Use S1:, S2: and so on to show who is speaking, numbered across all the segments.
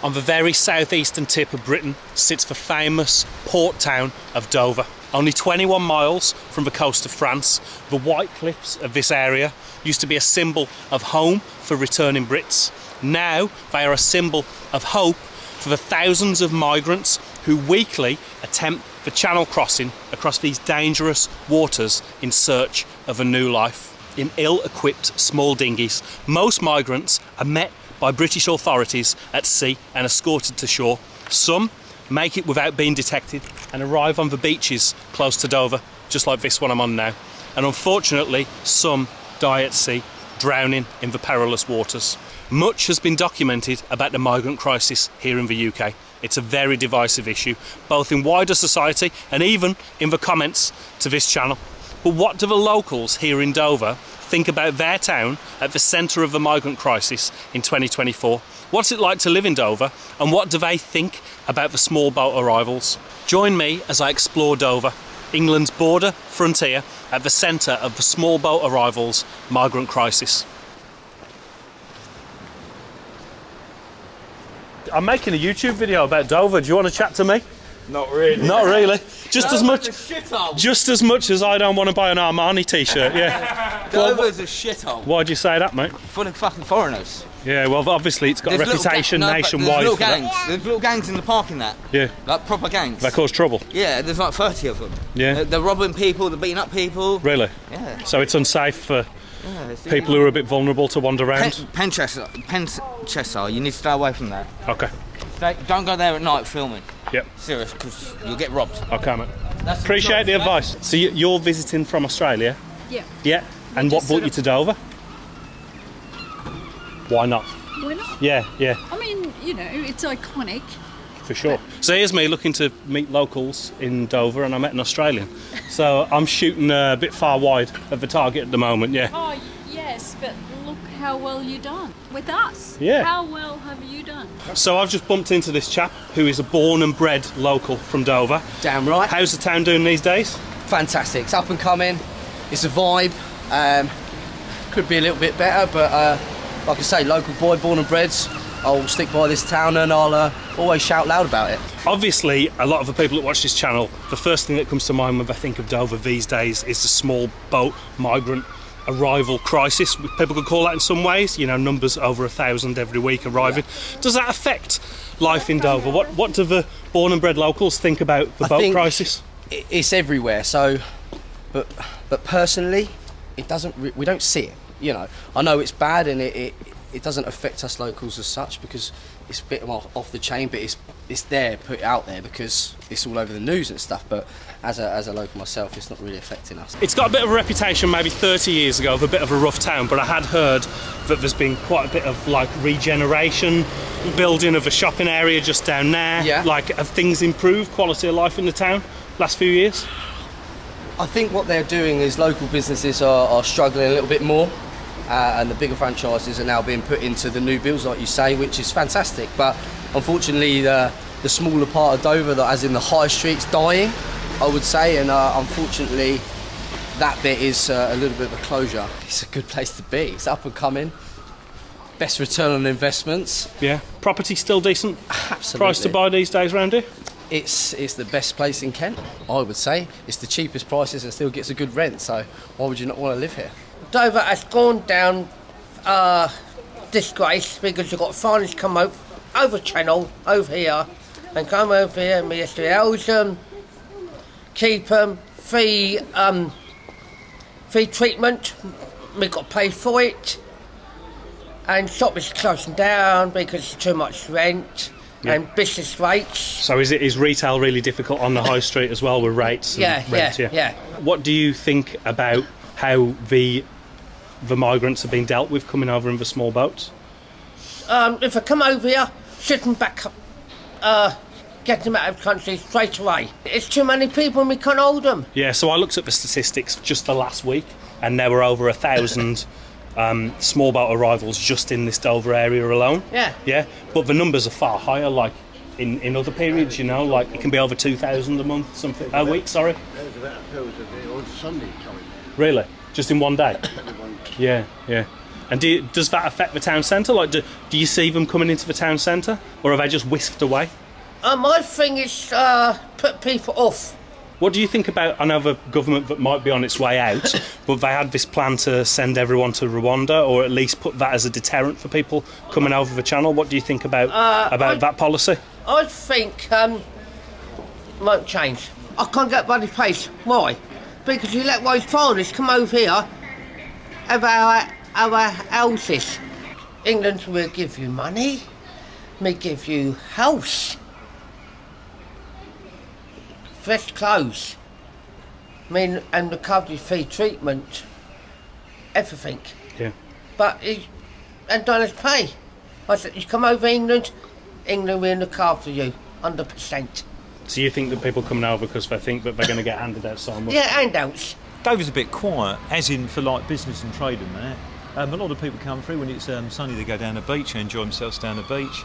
S1: On the very southeastern tip of Britain sits the famous port town of Dover. Only 21 miles from the coast of France, the white cliffs of this area used to be a symbol of home for returning Brits. Now they are a symbol of hope for the thousands of migrants who weekly attempt the channel crossing across these dangerous waters in search of a new life. In ill-equipped small dinghies, most migrants are met by British authorities at sea and escorted to shore. Some make it without being detected and arrive on the beaches close to Dover, just like this one I'm on now. And unfortunately, some die at sea, drowning in the perilous waters. Much has been documented about the migrant crisis here in the UK. It's a very divisive issue, both in wider society and even in the comments to this channel. But what do the locals here in Dover think about their town at the centre of the migrant crisis in 2024? What's it like to live in Dover, and what do they think about the small boat arrivals? Join me as I explore Dover, England's border frontier, at the centre of the small boat arrivals migrant crisis. I'm making a YouTube video about Dover. Do you want to chat to me?
S2: Not really.
S1: Not really. Just as much as I don't want to buy an Armani t-shirt. Yeah.
S2: Dover's a shithole.
S1: Why'd you say that, mate?
S2: Full of fucking foreigners.
S1: Yeah, well, obviously it's got a reputation nationwide for that.
S2: There's little gangs in the park in that.
S1: Yeah.
S2: Like proper gangs.
S1: They cause trouble.
S2: Yeah, there's like 30 of them.
S1: Yeah.
S2: They're robbing people, they're beating up people.
S1: Really?
S2: Yeah.
S1: So it's unsafe for people who are a bit vulnerable to wander around?
S2: Penchester, you need to stay away from that.
S1: Okay.
S2: Don't go there at night filming.
S1: Yep.
S2: Serious, because you'll get robbed.
S1: Okay, mate. Appreciate the advice. So you're visiting from Australia?
S3: Yeah.
S1: Yeah. And what brought you to Dover? Why not?
S3: Why not?
S1: Yeah, yeah.
S3: I mean, you know, it's iconic.
S1: For sure. So here's me looking to meet locals in Dover, and I met an Australian. So I'm shooting a bit far wide of the target at the moment, yeah.
S3: Oh, yes, but look how well you done with us.
S1: Yeah.
S3: How well have you done?
S1: So I've just bumped into this chap who is a born and bred local from Dover.
S4: Damn right.
S1: How's the town doing these days?
S4: Fantastic. It's up and coming. It's a vibe. Could be a little bit better, but like I say, local boy, born and bred. I'll stick by this town and I'll always shout loud about it.
S1: Obviously, a lot of the people that watch this channel, the first thing that comes to mind when they think of Dover these days is the small boat migrant arrival crisis. People could call that in some ways, you know, numbers over 1,000 every week arriving. Yeah. Does that affect life in Dover? What do the born and bred locals think about the boat crisis?
S4: It's everywhere, so, but personally, it doesn't, we don't see it, you know. I know it's bad and it doesn't affect us locals as such because it's a bit off the chain, but it's there, put it out there because it's all over the news and stuff, but as a local myself, it's not really affecting us.
S1: It's got a bit of a reputation maybe 30 years ago of a bit of a rough town, but I had heard that there's been quite a bit of like regeneration, building of a shopping area just down there.
S4: Yeah.
S1: Like, have things improved, quality of life in the town last few years?
S4: I think what they're doing is local businesses are struggling a little bit more. And the bigger franchises are now being put into the new builds, like you say, which is fantastic. But unfortunately, the smaller part of Dover, that as in the high street's dying, I would say. And unfortunately, that bit is a little bit of a closure. It's a good place to be. It's up and coming. Best return on investments.
S1: Yeah. Property still decent?
S4: Absolutely.
S1: Price to buy these days around here?
S4: It's the best place in Kent, I would say. It's the cheapest prices and still gets a good rent. So why would you not want to live here?
S5: Dover has gone down disgrace because you've got foreigners come over channel, over here, and come over here and we have to house them, keep them, free treatment, we've got to pay for it, and shop is closing down because it's too much rent. Yeah. And business rates. So
S1: is retail really difficult on the high street as well with rates and rents?
S5: Yeah.
S1: What do you think about how the migrants are being dealt with coming over in the small boats?
S5: If they come over here, sit them back up, get them out of the country straight away. It's too many people and we can't hold them.
S1: Yeah, so I looked at the statistics just the last week and there were over 1,000 small boat arrivals just in this Dover area alone. Yeah, but the numbers are far higher, like in other periods, you know, like it can be over 2,000 a month, something a week. Sorry.
S6: There's about 1,000 on Sunday coming.
S1: Really? Just in one day? Yeah. And does that affect the town centre? Like, do you see them coming into the town centre, or are they just whisked away?
S5: My thing is put people off.
S1: What do you think about, I know the government that might be on its way out, but they had this plan to send everyone to Rwanda, or at least put that as a deterrent for people coming over the channel. What do you think about that policy?
S5: I think won't change. I can't get bloody place. Why? Because you let those foreigners come over here, have our houses. England will give you money, may give you house, fresh clothes, and recovery fee treatment, everything.
S1: Yeah.
S5: But and dollars pay. I said, you come over England will look after you, 100%.
S1: So you think that people coming over because they think that they're going to get handed out so much?
S5: Yeah, handouts.
S6: Dover's a bit quiet, as in for like business and trade and that. A lot of people come through when it's sunny. They go down the beach and enjoy themselves down the beach.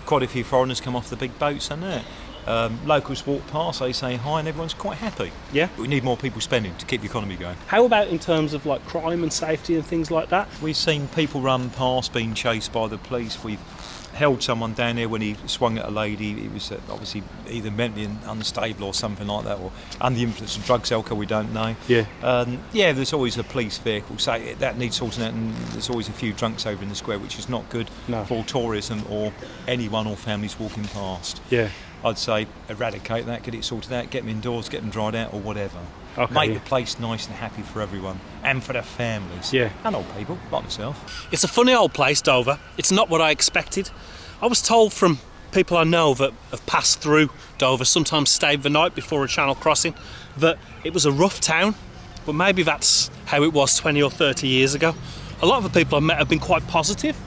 S6: Quite a few foreigners come off the big boats and that. Locals walk past, they say hi, and everyone's quite happy.
S1: Yeah.
S6: We need more people spending to keep the economy going.
S1: How about in terms of like crime and safety and things like that?
S6: We've seen people run past being chased by the police. We've held someone down there when he swung at a lady. He was obviously either mentally unstable or something like that, or under the influence of drugs, alcohol, we don't know.
S1: Yeah.
S6: Yeah, there's always a police vehicle, so that needs sorting out, and there's always a few drunks over in the square, which is not good for tourism or anyone or families walking past.
S1: Yeah.
S6: I'd say eradicate that, get it sorted out, get them indoors, get them dried out or whatever.
S1: Okay,
S6: Make the place nice and happy for everyone and for their families.
S1: Yeah.
S6: And old people, like myself.
S1: It's a funny old place, Dover. It's not what I expected. I was told from people I know that have passed through Dover, sometimes stayed the night before a channel crossing, that it was a rough town, but maybe that's how it was 20 or 30 years ago. A lot of the people I've met have been quite positive,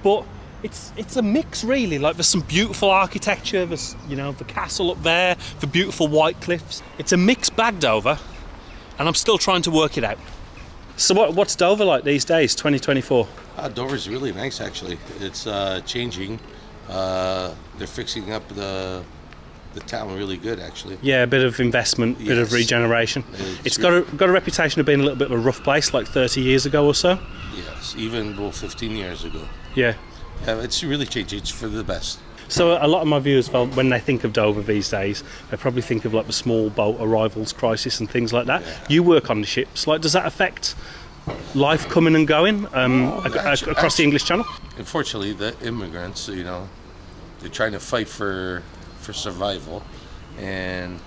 S1: but it's a mix really. Like, there's some beautiful architecture, there's, you know, the castle up there, the beautiful white cliffs. It's a mixed bag, Dover, and I'm still trying to work it out. So what's Dover like these days, 2024?
S7: Dover's really nice, actually. It's changing. They're fixing up the town really good, actually.
S1: Yeah, a bit of investment, bit of regeneration. It's got a reputation of being a little bit of a rough place, like 30 years ago or so.
S7: Yes, even 15 years ago.
S1: Yeah.
S7: It's really changed. It's for the best.
S1: So a lot of my viewers, when they think of Dover these days, they probably think of like the small boat arrivals crisis and things like that. Yeah. You work on the ships. Like, does that affect life coming and going across the English Channel?
S7: Unfortunately, the immigrants, you know, they're trying to fight for survival, and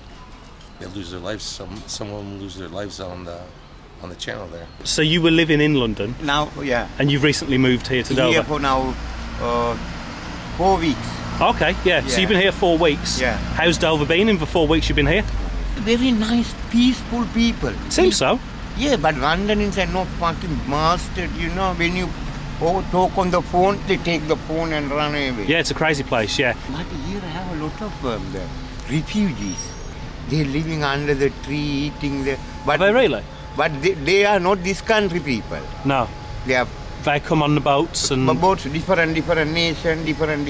S7: they lose their lives. Some of them lose their lives on the channel there.
S1: So you were living in London
S8: now, yeah,
S1: and you've recently moved here to Dover.
S8: Here for now 4 weeks.
S1: Okay, yeah. So you've been here 4 weeks.
S8: Yeah.
S1: How's Dover been in the 4 weeks you've been here?
S8: Very nice, peaceful people.
S1: Seems so.
S8: Yeah, but Londoners are not fucking bastard, you know. When you talk on the phone, they take the phone and run away.
S1: Yeah, it's a crazy place, yeah.
S8: But here I have a lot of the refugees. They're living under the tree, eating the... But,
S1: are they really?
S8: But they are not this country people.
S1: No. They come on the boats and...
S8: Boats, different nation, different.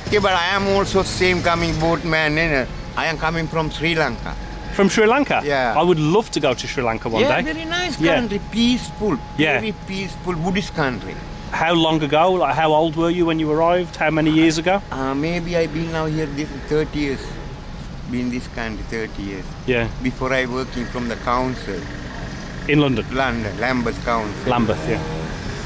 S8: Okay, but I am also same coming boatman. I am coming from Sri Lanka.
S1: From Sri Lanka?
S8: Yeah.
S1: I would love to go to Sri Lanka one day.
S8: Yeah, very nice country, peaceful, very peaceful Buddhist country.
S1: How long ago? Like, how old were you when you arrived? How many years ago?
S8: Maybe I've been now here 30 years. Been this country 30 years.
S1: Yeah.
S8: Before I working from the council.
S1: In London?
S8: London, Lambeth Council.
S1: Lambeth, yeah.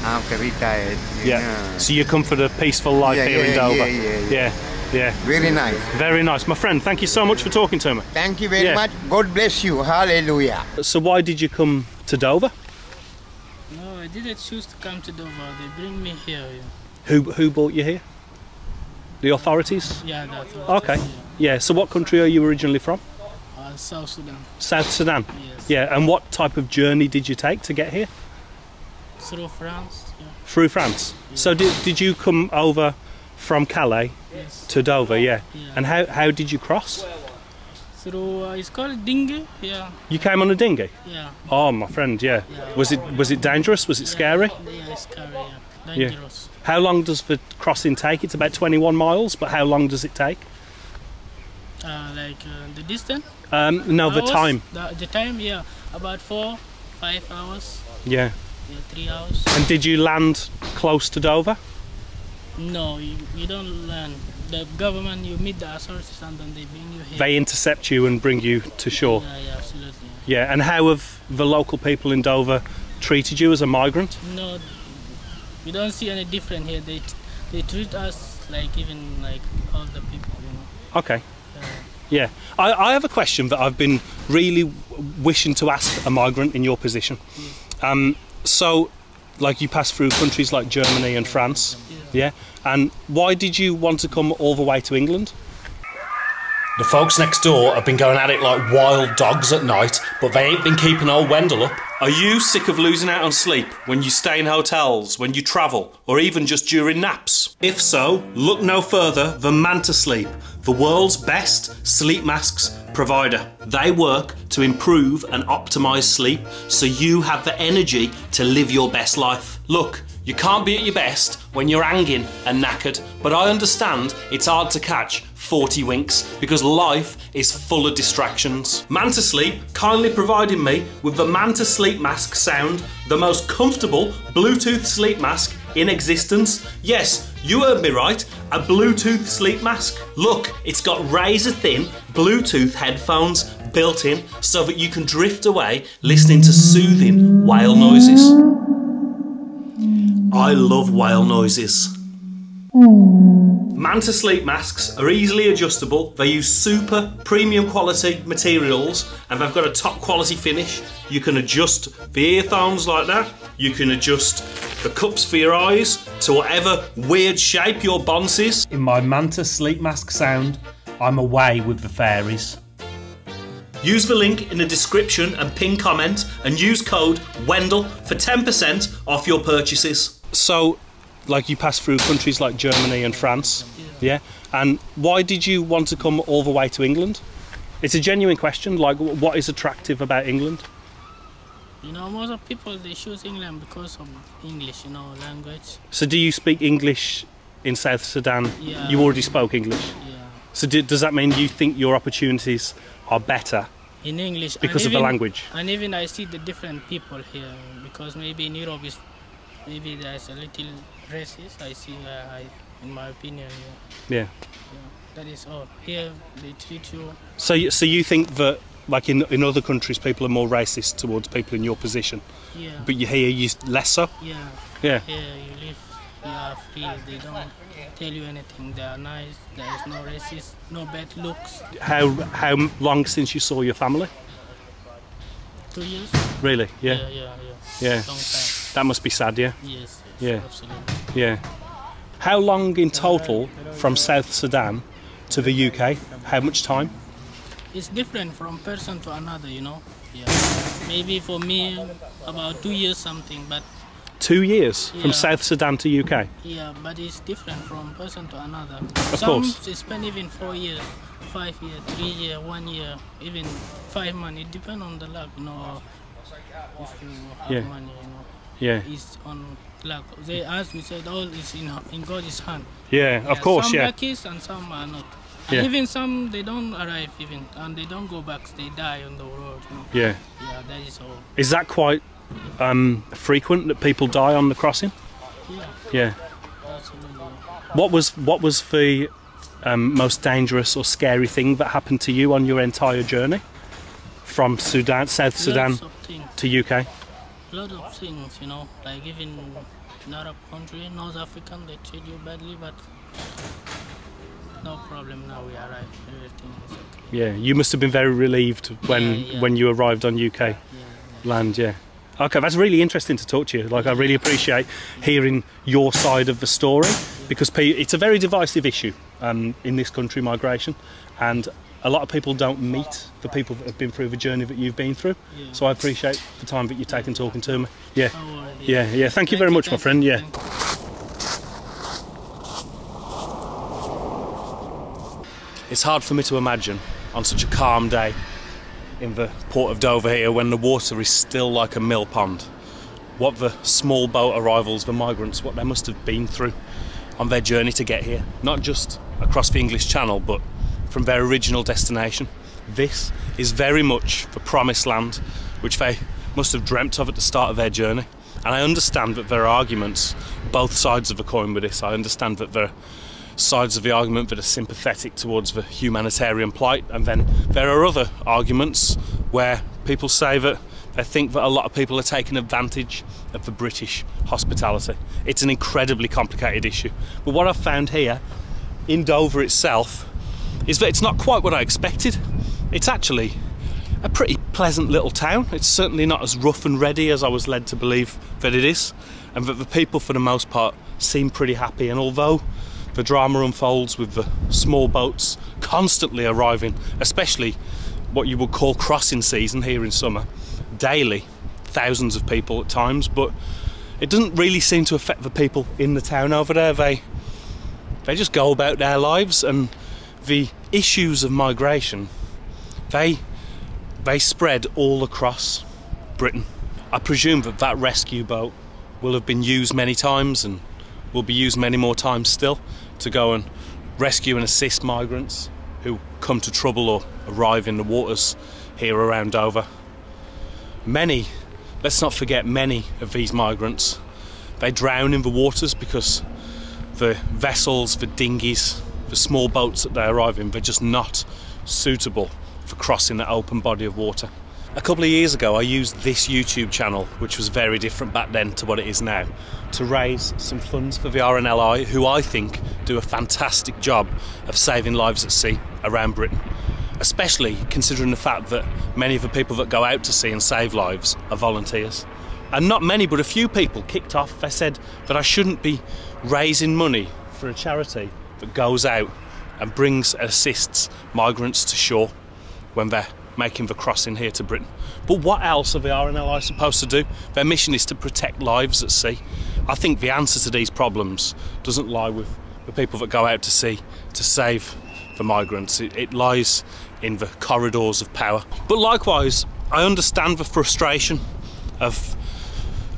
S8: After retired.
S1: Yeah. So you come for the peaceful life here in Dover? Yeah.
S8: Very nice.
S1: Very nice. My friend, thank you so much for talking to me.
S8: Thank you very much. God bless you. Hallelujah.
S1: So why did you come to Dover?
S9: No, I didn't choose to come to Dover. They bring me here.
S1: Who brought you here? The authorities?
S9: Yeah, the authorities.
S1: Okay. Yeah. So what country are you originally from?
S9: South Sudan.
S1: South Sudan?
S9: Yes.
S1: Yeah. And what type of journey did you take to get here?
S9: Through France. Yeah.
S1: Through France. Yeah. So did you come over from Calais to Dover? Yeah. And how did you cross?
S9: Through it's called Dinghy. Yeah.
S1: You came on a dinghy?
S9: Yeah.
S1: Oh, my friend. Yeah. Was it dangerous? Was it scary?
S9: Yeah, it's scary. Yeah. Dangerous.
S1: Yeah. How long does the crossing take? It's about 21 miles, but how long does it take?
S9: The distance?
S1: No, the time.
S9: The time, yeah, about 4-5 hours.
S1: Yeah.
S9: Yeah, 3 hours.
S1: And did you land close to Dover?
S9: No, you don't land. The government, you meet the authorities and then they bring you here.
S1: They intercept you and bring you to shore?
S9: Yeah, absolutely.
S1: Yeah, and how have the local people in Dover treated you as a migrant?
S9: No, we don't see any different here. They treat us like even like all the people, you know.
S1: Okay. Yeah. I have a question that I've been really wishing to ask a migrant in your position. So, like, you pass through countries like Germany and France, yeah? And why did you want to come all the way to England? The folks next door have been going at it like wild dogs at night, but they ain't been keeping old Wendell up. Are you sick of losing out on sleep when you stay in hotels, when you travel, or even just during naps? If so, look no further than Manta Sleep, the world's best sleep masks provider. They work to improve and optimise sleep so you have the energy to live your best life. Look, you can't be at your best when you're hanging and knackered, but I understand it's hard to catch 40 winks because life is full of distractions. Manta Sleep kindly provided me with the Manta Sleep Mask Sound, the most comfortable Bluetooth sleep mask in existence. Yes, you heard me right, a Bluetooth sleep mask. Look, it's got razor thin Bluetooth headphones built in so that you can drift away listening to soothing whale noises. I love whale noises. Manta sleep masks are easily adjustable. They use super premium quality materials and they've got a top quality finish. You can adjust the earphones like that. You can adjust the cups for your eyes to whatever weird shape your bonce is. In my Manta sleep mask sound, I'm away with the fairies. Use the link in the description and pin comment and use code Wendell for 10% off your purchases. So, like, you pass through countries like Germany and France, yeah? And why did you want to come all the way to England? It's a genuine question, like, what is attractive about England?
S9: You know, most of people, they choose England because of English, you know, language.
S1: So do you speak English in South Sudan?
S9: Yeah.
S1: You already spoke English?
S9: Yeah.
S1: So does that mean you think your opportunities are better
S9: in English
S1: because of the language?
S9: And even I see the different people here, because maybe in Europe maybe there's a little racist. I see, in my opinion. Yeah. That is all. Here they treat you. So
S1: you think that, like, in other countries, people are more racist towards people in your position?
S9: Yeah.
S1: But you less so?
S9: Yeah.
S1: Yeah.
S9: Here you live, you are free. They don't tell you anything. They are nice. There is no racist, no bad looks.
S1: How long since you saw your family?
S9: 2 years.
S1: Really? Yeah.
S9: Yeah. Long time.
S1: That must be sad, yeah?
S9: Yes,
S1: yeah.
S9: Absolutely.
S1: Yeah. How long in total from South Sudan to the UK? How much time?
S9: It's different from person to another, you know. Yeah. Maybe for me about 2 years something, but
S1: 2 years from South Sudan to UK?
S9: Yeah, but it's different from person to another.
S1: Of course.
S9: Some spend even 4 years, 5 years, 3 years, 1 year, even 5 months. It depends on the luck, you know. If you have money, you know.
S1: Yeah.
S9: It's on luck. They ask, we said, all is in God's hand.
S1: Yeah, of course,
S9: some
S1: yeah.
S9: Some lucky and some are not. And even some, they don't arrive even, and they don't go back, they die on the road, you know.
S1: Yeah.
S9: Yeah, that is all.
S1: Is that quite frequent that people die on the crossing?
S9: Yeah.
S1: Yeah.
S9: Absolutely.
S1: What was the most dangerous or scary thing that happened to you on your entire journey from South Sudan to UK?
S9: A lot of things, you know, like even in Arab country, North African, they treat you badly, but no problem. Now we arrived, everything is okay.
S1: Yeah, you must have been very relieved when you arrived on UK land. Yeah. Okay, that's really interesting to talk to you. Like, I really appreciate hearing your side of the story, because it's a very divisive issue in this country, migration, and a lot of people don't meet the people that have been through the journey that you've been through. So I appreciate the time that you've taken talking to me. Yeah. Yeah. Thank you very much, my friend. Yeah. It's hard for me to imagine on such a calm day in the port of Dover here, when the water is still like a mill pond, what the small boat arrivals, the migrants, what they must have been through on their journey to get here, not just across the English Channel, but from their original destination. This is very much the promised land which they must have dreamt of at the start of their journey. And I understand that there are arguments, both sides of the coin with this. I understand that there are sides of the argument that are sympathetic towards the humanitarian plight, and then there are other arguments where people say that they think that a lot of people are taking advantage of the British hospitality. It's an incredibly complicated issue. But what I've found here in Dover itself is that it's not quite what I expected. It's actually a pretty pleasant little town. It's certainly not as rough and ready as I was led to believe that it is, and that the people for the most part seem pretty happy. And although the drama unfolds with the small boats constantly arriving, especially what you would call crossing season here in summer, daily, thousands of people at times, but it doesn't really seem to affect the people in the town over there. They just go about their lives, and the issues of migration, they spread all across Britain. I presume that that rescue boat will have been used many times and will be used many more times still to go and rescue and assist migrants who come to trouble or arrive in the waters here around Dover. Many, let's not forget, many of these migrants, they drown in the waters because the vessels, the dinghies, the small boats that they arrive in, they're just not suitable for crossing that open body of water. A couple of years ago I used this YouTube channel, which was very different back then to what it is now, to raise some funds for the RNLI, who I think do a fantastic job of saving lives at sea around Britain, especially considering the fact that many of the people that go out to sea and save lives are volunteers. And not many, but a few people kicked off. They said that I shouldn't be raising money for a charity that goes out and brings and assists migrants to shore when they're making the crossing here to Britain. But what else are the RNLI supposed to do? Their mission is to protect lives at sea. I think the answer to these problems doesn't lie with the people that go out to sea to save the migrants. It lies in the corridors of power. But likewise, I understand the frustration of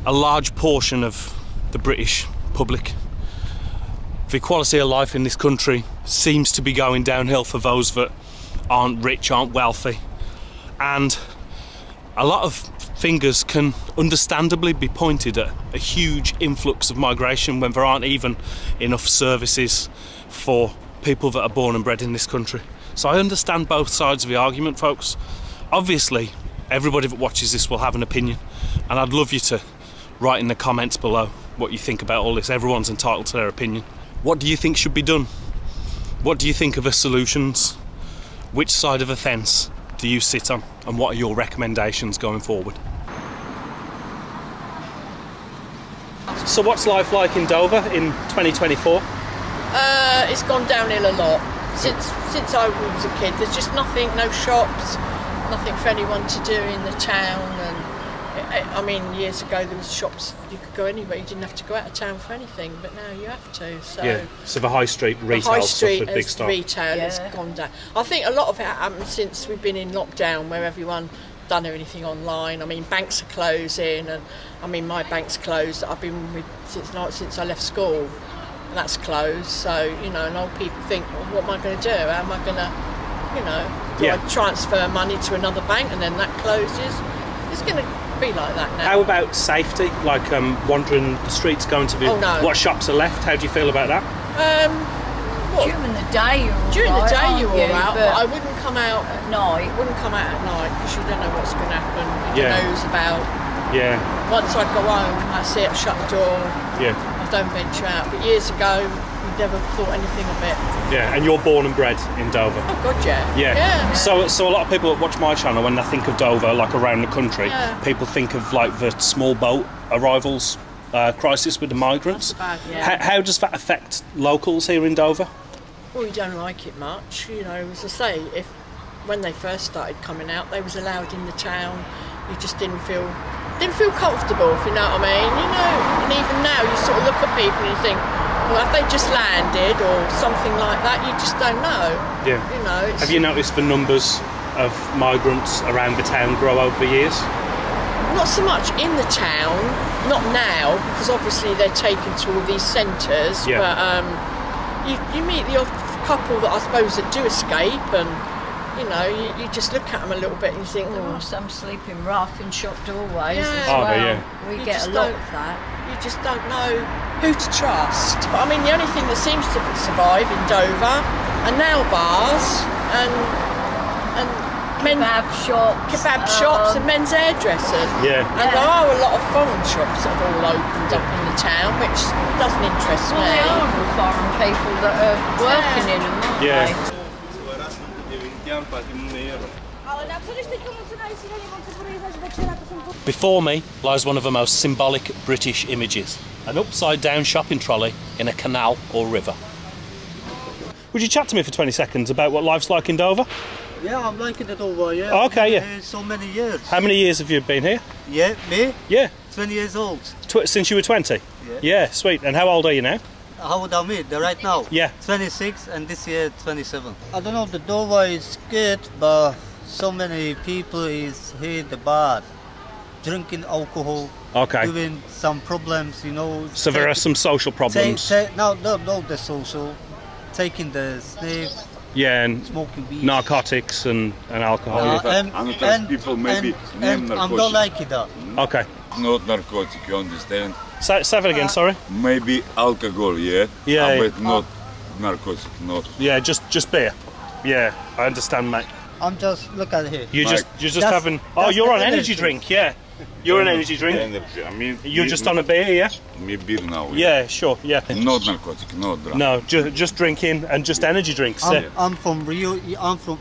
S1: a large portion of the British public. The quality of life in this country seems to be going downhill for those that aren't rich, aren't wealthy, and a lot of fingers can understandably be pointed at a huge influx of migration when there aren't even enough services for people that are born and bred in this country. So I understand both sides of the argument, folks. Obviously, everybody that watches this will have an opinion, and I'd love you to write in the comments below what you think about all this. Everyone's entitled to their opinion. What do you think should be done? What do you think are the solutions? Which side of the fence do you sit on, and what are your recommendations going forward? So what's life like in Dover in 2024?
S3: It's gone downhill a lot. Since I was a kid, there's just nothing, no shops, nothing for anyone to do in the town. And I mean, years ago there was shops, you could go anywhere, you didn't have to go out of town for anything, but now you have to. So
S1: yeah, so the high street retail suffered big stuff.
S3: Retail has gone down. I think a lot of it happened since we've been in lockdown, where everyone done everything online. I mean, banks are closing, and I mean, my bank's closed. I've been with since I left school, and that's closed. So you know, and old people think, well, what am I going to do? How am I going to, you know, do I transfer money to another bank and then that closes? It's going to be like that now.
S1: How about safety? Like wandering the streets, going to the what shops are left? How do you feel about that?
S3: During the day you're all right, but I wouldn't come out at night. Wouldn't come out at night because you don't know what's going to happen. You don't know who's about.
S1: Yeah.
S3: Once I'd go home, I see it, shut the door.
S1: Yeah.
S3: I don't venture out. But years ago, we never thought anything of it.
S1: Yeah, and you're born and bred in Dover.
S3: Oh God, yeah.
S1: Yeah. So a lot of people that watch my channel, when they think of Dover, like around the country, people think of like the small boat arrivals crisis with the migrants.
S3: That's bad,
S1: How does that affect locals here in Dover?
S3: Well, we don't like it much. You know, as I say, when they first started coming out, they was allowed in the town. You just didn't feel comfortable, if you know what I mean. You know, and even now you sort of look at people and you think, well, have they just landed or something like that? You just don't know. Yeah. You know.
S1: Have you noticed the numbers of migrants around the town grow over the years?
S3: Not so much in the town, not now, because obviously they're taken to all these centres. Yeah. But you meet the odd couple that I suppose that do escape, and you know, you just look at them a little bit and you think,
S10: There
S3: oh,
S10: are some sleeping rough in shop doorways as
S3: Yeah.
S1: Oh,
S10: well.
S1: yeah.
S10: We
S3: You
S10: get
S3: just
S10: a lot
S3: don't-
S10: of that.
S3: you just don't know who to trust. But I mean, the only thing that seems to survive in Dover are nail bars and kebab shops and men's hairdressers.
S1: Yeah.
S3: And there are a lot of foreign shops that have all opened up in the town, which doesn't interest
S10: Well,
S3: me.
S10: there are all foreign people that are working in them, aren't
S1: Yeah.
S10: they?
S1: Before me lies one of the most symbolic British images, an upside-down shopping trolley in a canal or river. Would you chat to me for 20 seconds about what life's like in Dover?
S11: Yeah, I'm liking it over, yeah.
S1: Oh, okay,
S11: I've been
S1: yeah.
S11: here so many years.
S1: How many years have you been here?
S11: Yeah, me?
S1: Yeah.
S11: 20 years old.
S1: Since you were 20?
S11: Yeah.
S1: Yeah, sweet. And how old are you now?
S11: How old am I right now?
S1: Yeah.
S11: 26 and this year 27. I don't know, the Dover is good, but so many people is here the bad. Drinking alcohol.
S1: Okay.
S11: Doing some problems, you know.
S1: So there are some social problems.
S11: No, the social. Taking the sniff.
S1: Yeah, and
S11: smoking weed.
S1: narcotics and alcohol.
S11: And I'm not like that.
S1: Okay.
S12: Not narcotic, you understand?
S1: Say that again, sorry.
S12: Maybe alcohol, yeah?
S1: Yeah.
S12: But not narcotic, not.
S1: Yeah, just beer. Yeah, I understand, mate.
S11: I'm just, look at here.
S1: You're just having. Oh, you're on energy drink, yeah. You're an energy drink.
S12: Energy. I mean,
S1: You're just on a beer, yeah?
S12: Me beer now.
S1: Yeah, sure, yeah.
S12: Not narcotic, not drug.
S1: No, just drinking and just energy drinks.
S11: I'm from Rio. I'm from.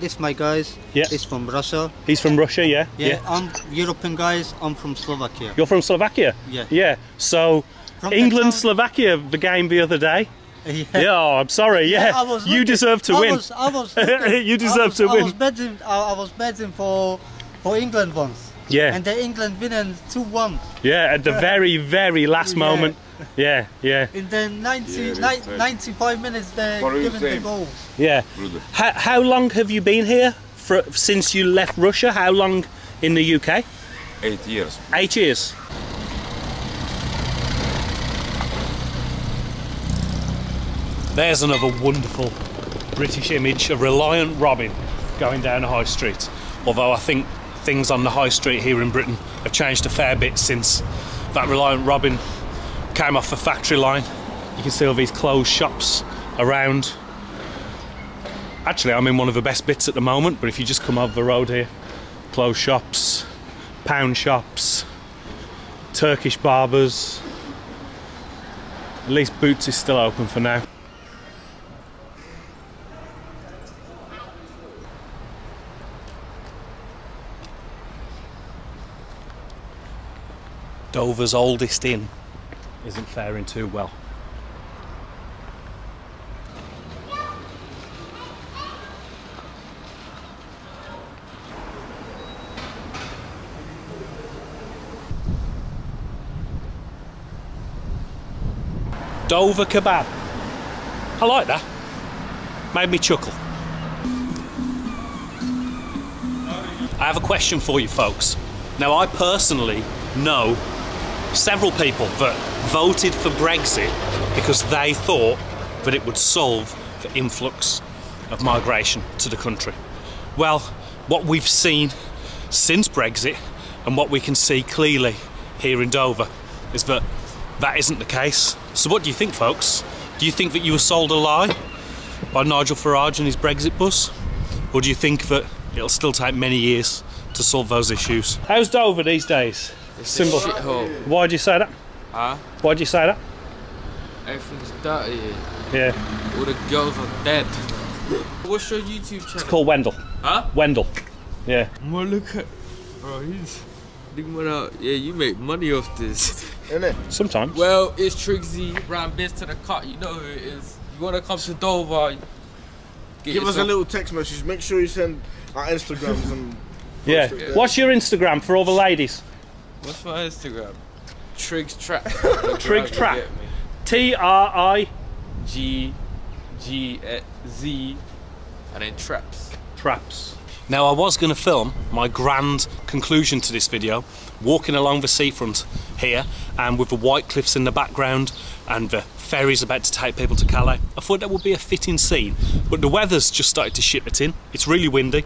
S11: This my guys.
S1: Yeah.
S11: He's from Russia.
S1: He's from Russia, yeah.
S11: Yeah. I'm European guys. I'm from Slovakia.
S1: You're from Slovakia.
S11: Yeah.
S1: Yeah. So
S11: From
S1: England, Slovakia, the game the other day. Yeah, oh, I'm sorry. Yeah,
S11: I was
S1: you
S11: looking-
S1: deserve to win.
S11: I was looking-
S1: You deserve to win.
S11: I was betting for England once.
S1: Yeah.
S11: And the England winning 2-1.
S1: Yeah, at the very, very last
S11: Yeah.
S1: moment. Yeah, yeah.
S11: In the 95 minutes, they're giving the goal.
S1: Yeah. How long have you been here since you left Russia? How long in the UK?
S12: 8 years.
S1: 8 years. There's another wonderful British image of Reliant Robin going down a high street. Although I think things on the high street here in Britain have changed a fair bit since that Reliant Robin came off the factory line. You can see all these closed shops around. Actually, I'm in one of the best bits at the moment, but if you just come over the road here, closed shops, pound shops, Turkish barbers. At least Boots is still open for now. Dover's oldest inn isn't faring too well. Dover kebab. I like that. Made me chuckle. I have a question for you folks. Now I personally know several people that voted for Brexit because they thought that it would solve the influx of migration to the country. Well, what we've seen since Brexit and what we can see clearly here in Dover is that that isn't the case. So what do you think, folks? Do you think that you were sold a lie by Nigel Farage and his Brexit bus? Or do you think that it'll still take many years to solve those issues? How's Dover these days?
S13: It's
S1: Symbol.
S13: a shithole.
S1: Why'd you say that?
S13: Huh?
S1: Why'd you say that?
S13: Everything's dirty.
S1: Yeah.
S13: All the girls are dead. What's your YouTube channel?
S1: It's called Wendell.
S13: Huh?
S1: Wendell. Yeah.
S13: Well, look at... Bro, he's... Yeah, you make money off this.
S14: Innit?
S1: Sometimes.
S13: Well, it's Triggsy, round biz to the cut. You know who it is. You want to come to Dover,
S14: give us a little text message. Make sure you send our Instagrams and...
S1: Yeah. What's your Instagram for all the ladies?
S13: What's my Instagram? Triggs Trap.
S1: Triggs Trap. T-R-I...
S13: G-G-Z and then Traps.
S1: Traps. Now I was going to film my grand conclusion to this video, walking along the seafront here and with the white cliffs in the background and the ferries about to take people to Calais. I thought that would be a fitting scene, but the weather's just started to ship it in. It's really windy,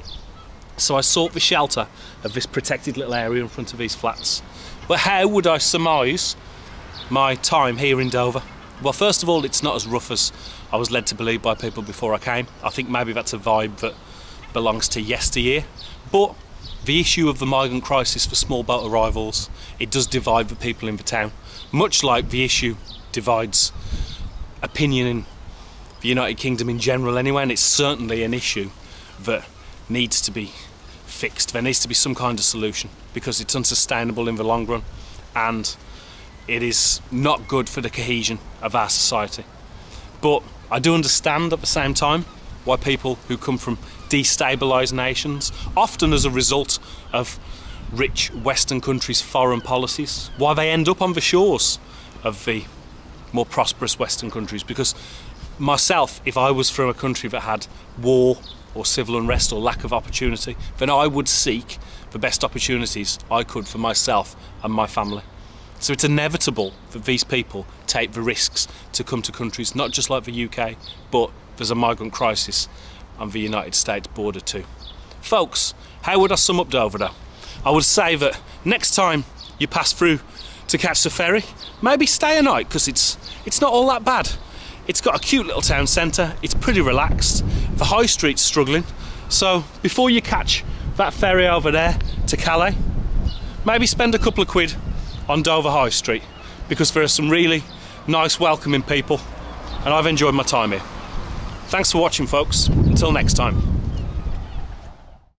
S1: so I sought the shelter of this protected little area in front of these flats. But how would I surmise my time here in Dover? Well, first of all, it's not as rough as I was led to believe by people before I came. I think maybe that's a vibe that belongs to yesteryear. But the issue of the migrant crisis for small boat arrivals, it does divide the people in the town, much like the issue divides opinion in the United Kingdom in general anyway, and it's certainly an issue that needs to be fixed. There needs to be some kind of solution because it's unsustainable in the long run and it is not good for the cohesion of our society. But I do understand at the same time why people who come from destabilised nations, often as a result of rich Western countries' foreign policies, why they end up on the shores of the more prosperous Western countries. Because myself, if I was from a country that had war or civil unrest or lack of opportunity, then I would seek the best opportunities I could for myself and my family. So it's inevitable that these people take the risks to come to countries not just like the UK, but there's a migrant crisis on the United States border too. Folks, how would I sum up Dover though? I would say that next time you pass through to catch the ferry, maybe stay a night, because it's not all that bad. It's got a cute little town centre, it's pretty relaxed, the high street's struggling, so before you catch that ferry over there to Calais, maybe spend a couple of quid on Dover High Street, because there are some really nice welcoming people and I've enjoyed my time here. Thanks for watching folks, until next time.